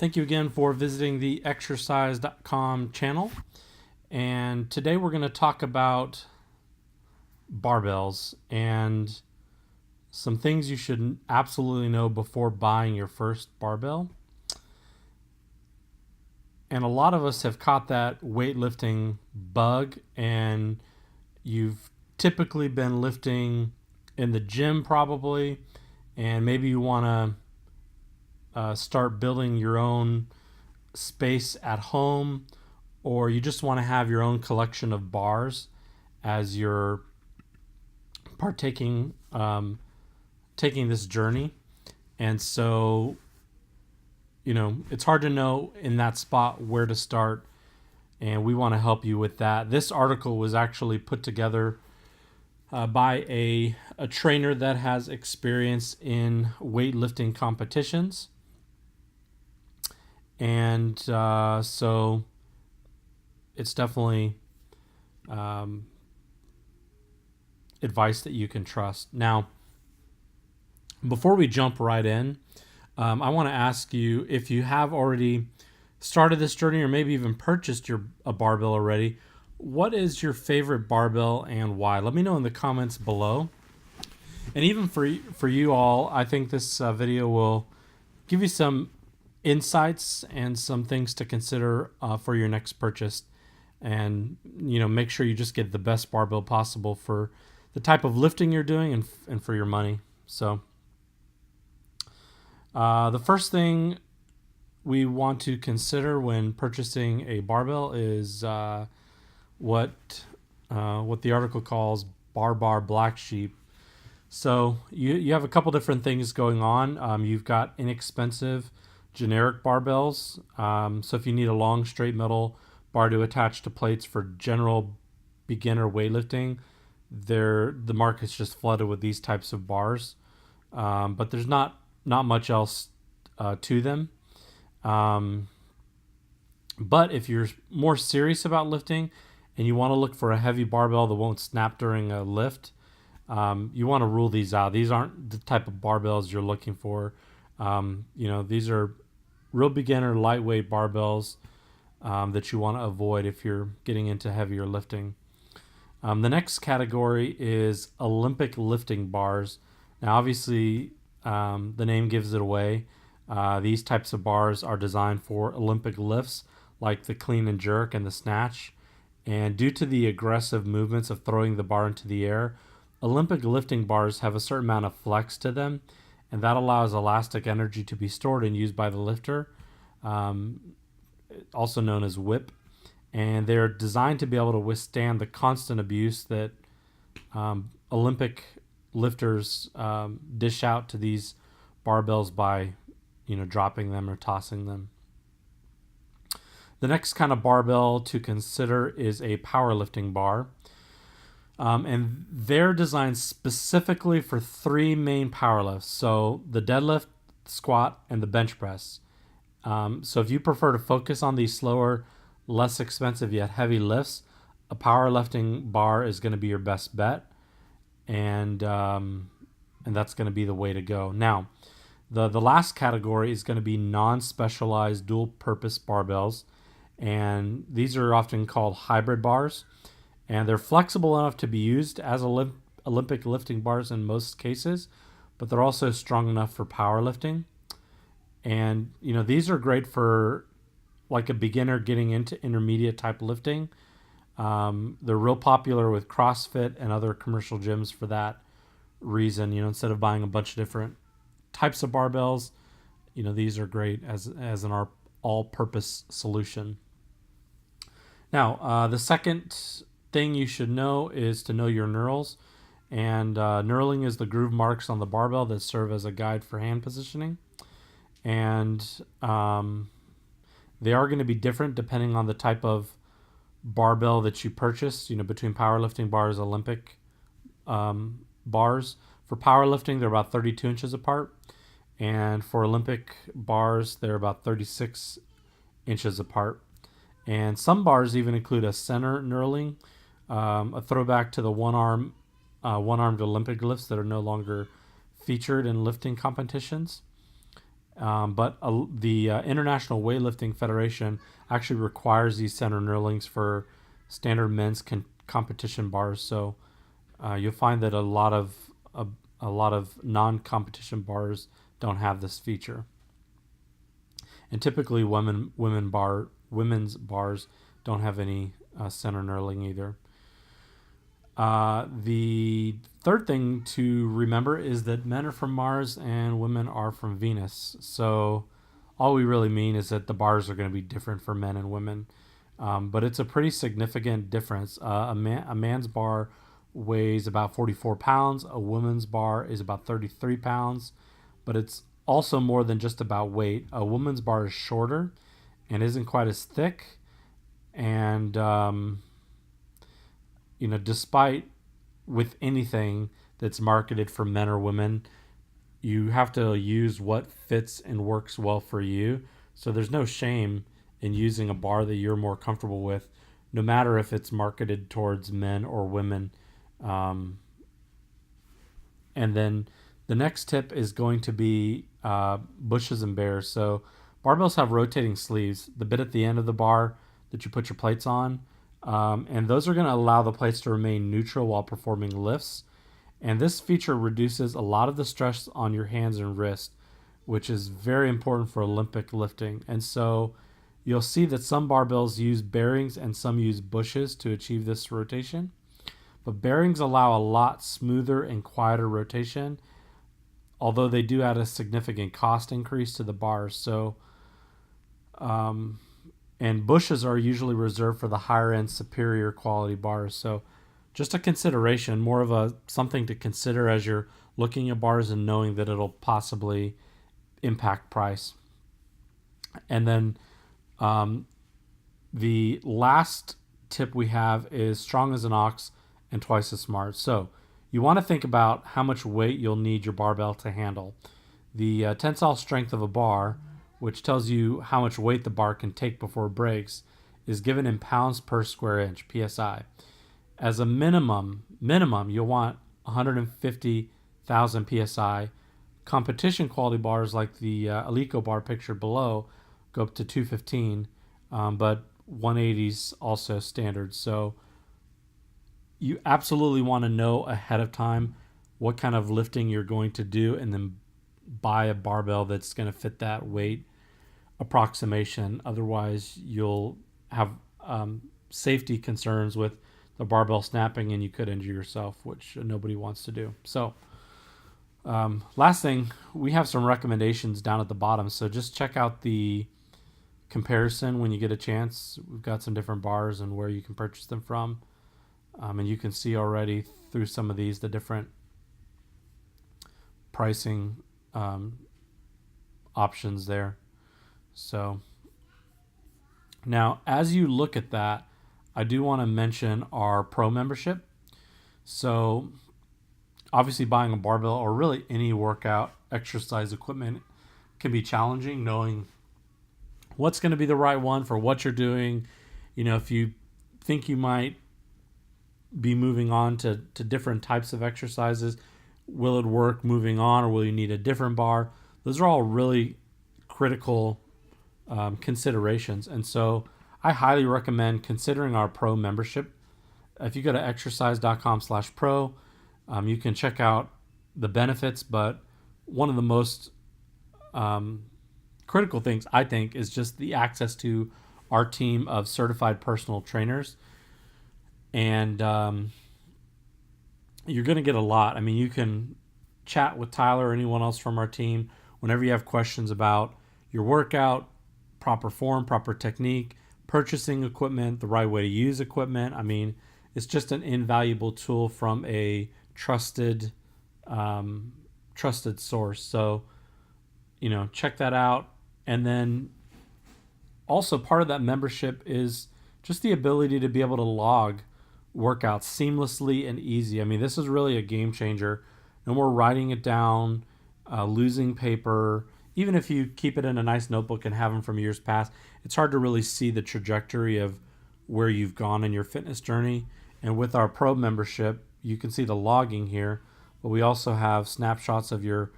Thank you again for visiting the exercise.com channel. And today we're going to talk about barbells and some things you should absolutely know before buying your first barbell. And a lot of us have caught that weightlifting bug, and you've typically been lifting in the gym probably, and maybe you want to start building your own space at home, or you just want to have your own collection of bars as you're taking this journey. And so, it's hard to know in that spot where to start, and we want to help you with that. This article was actually put together by a trainer that has experience in weightlifting competitions. And so it's definitely advice that you can trust. Now, before we jump right in, I want to ask you, if you have already started this journey or maybe even purchased a barbell already, what is your favorite barbell and why? Let me know in the comments below. And even for you all, I think this video will give you some insights and some things to consider for your next purchase, and make sure you just get the best barbell possible for the type of lifting you're doing and for your money. So the first thing we want to consider when purchasing a barbell is what the article calls bar black sheep. So you have a couple different things going on. You've got inexpensive generic barbells. So if you need a long straight metal bar to attach to plates for general beginner weightlifting, the market's just flooded with these types of bars. But there's not much else to them. But if you're more serious about lifting and you want to look for a heavy barbell that won't snap during a lift, you want to rule these out. These aren't the type of barbells you're looking for. These are real beginner lightweight barbells that you want to avoid if you're getting into heavier lifting. The next category is Olympic lifting bars. Now, obviously, the name gives it away. These types of bars are designed for Olympic lifts like the clean and jerk and the snatch. And due to the aggressive movements of throwing the bar into the air, Olympic lifting bars have a certain amount of flex to them, and that allows elastic energy to be stored and used by the lifter, also known as whip. And they're designed to be able to withstand the constant abuse that Olympic lifters dish out to these barbells by, dropping them or tossing them. The next kind of barbell to consider is a powerlifting bar. And they're designed specifically for three main power lifts. So the deadlift, the squat, and the bench press. So if you prefer to focus on these slower, less expensive yet heavy lifts, a powerlifting bar is going to be your best bet. And that's going to be the way to go. Now, the last category is going to be non-specialized dual-purpose barbells. And these are often called hybrid bars. And they're flexible enough to be used as Olympic lifting bars in most cases, but they're also strong enough for powerlifting. And, these are great for like a beginner getting into intermediate type lifting. They're real popular with CrossFit and other commercial gyms for that reason. Instead of buying a bunch of different types of barbells, these are great as an all-purpose solution. Now, the second thing you should know is to know your knurls. And knurling is the groove marks on the barbell that serve as a guide for hand positioning. And they are going to be different depending on the type of barbell that you purchase, between powerlifting bars, Olympic bars. For powerlifting, they're about 32 inches apart. And for Olympic bars, they're about 36 inches apart. And some bars even include a center knurling, a throwback to the one-armed Olympic lifts that are no longer featured in lifting competitions. But the International Weightlifting Federation actually requires these center knurlings for standard men's competition bars. So you'll find that a lot of non-competition bars don't have this feature, and typically women's bars don't have any center knurling either. The third thing to remember is that men are from Mars and women are from Venus. So all we really mean is that the bars are going to be different for men and women. But it's a pretty significant difference. A man's bar weighs about 44 pounds. A woman's bar is about 33 pounds. But it's also more than just about weight. A woman's bar is shorter and isn't quite as thick. And despite with anything that's marketed for men or women, you have to use what fits and works well for you. So there's no shame in using a bar that you're more comfortable with, no matter if it's marketed towards men or women. And then the next tip is going to be bushes and bears. So barbells have rotating sleeves, the bit at the end of the bar that you put your plates on. And those are going to allow the plates to remain neutral while performing lifts. And this feature reduces a lot of the stress on your hands and wrist, which is very important for Olympic lifting. And so you'll see that some barbells use bearings and some use bushes to achieve this rotation. But bearings allow a lot smoother and quieter rotation, although they do add a significant cost increase to the bars. So, and bushes are usually reserved for the higher end, superior quality bars. So just a consideration, more of a something to consider as you're looking at bars and knowing that it'll possibly impact price. And then the last tip we have is strong as an ox and twice as smart. So you want to think about how much weight you'll need your barbell to handle. The tensile strength of a bar, which tells you how much weight the bar can take before it breaks, is given in pounds per square inch, PSI. As a minimum, you'll want 150,000 PSI. Competition quality bars like the Alico bar pictured below go up to 215, but 180 is also standard. So you absolutely want to know ahead of time what kind of lifting you're going to do, and then buy a barbell that's going to fit that weight approximation. Otherwise, you'll have safety concerns with the barbell snapping, and you could injure yourself, which nobody wants to do. So last thing, we have some recommendations down at the bottom. So just check out the comparison when you get a chance. We've got some different bars and where you can purchase them from. And you can see already through some of these the different pricing options there. So now, as you look at that, I do want to mention our pro membership. So obviously buying a barbell or really any workout exercise equipment can be challenging, knowing what's going to be the right one for what you're doing. If you think you might be moving on to different types of exercises, will it work moving on, or will you need a different bar? Those are all really critical considerations. And so I highly recommend considering our pro membership. If you go to exercise.com/pro, you can check out the benefits, but one of the most critical things, I think, is just the access to our team of certified personal trainers. And you're going to get a lot. I mean, you can chat with Tyler or anyone else from our team whenever you have questions about your workout, proper form, proper technique, purchasing equipment, the right way to use equipment. I mean, it's just an invaluable tool from a trusted source. So, check that out. And then also part of that membership is just the ability to be able to log workouts seamlessly and easy. I mean, this is really a game changer. No more writing it down, losing paper. Even if you keep it in a nice notebook and have them from years past, it's hard to really see the trajectory of where you've gone in your fitness journey. And with our pro membership, you can see the logging here, but we also have snapshots of your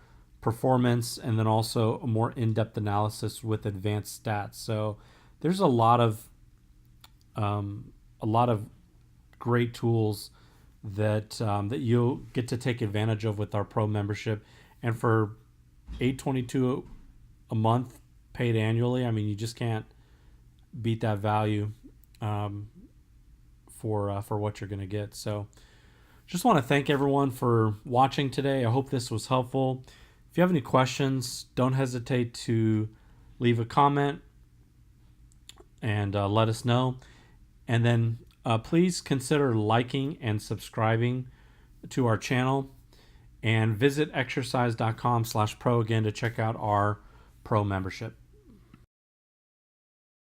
performance, and then also a more in-depth analysis with advanced stats. So there's a lot of great tools that you'll get to take advantage of with our pro membership. And for $8.22 a month paid annually, I mean, you just can't beat that value for what you're going to get. So just want to thank everyone for watching today. I hope this was helpful. If you have any questions, don't hesitate to leave a comment and let us know. And then please consider liking and subscribing to our channel, and visit exercise.com/pro again to check out our pro membership.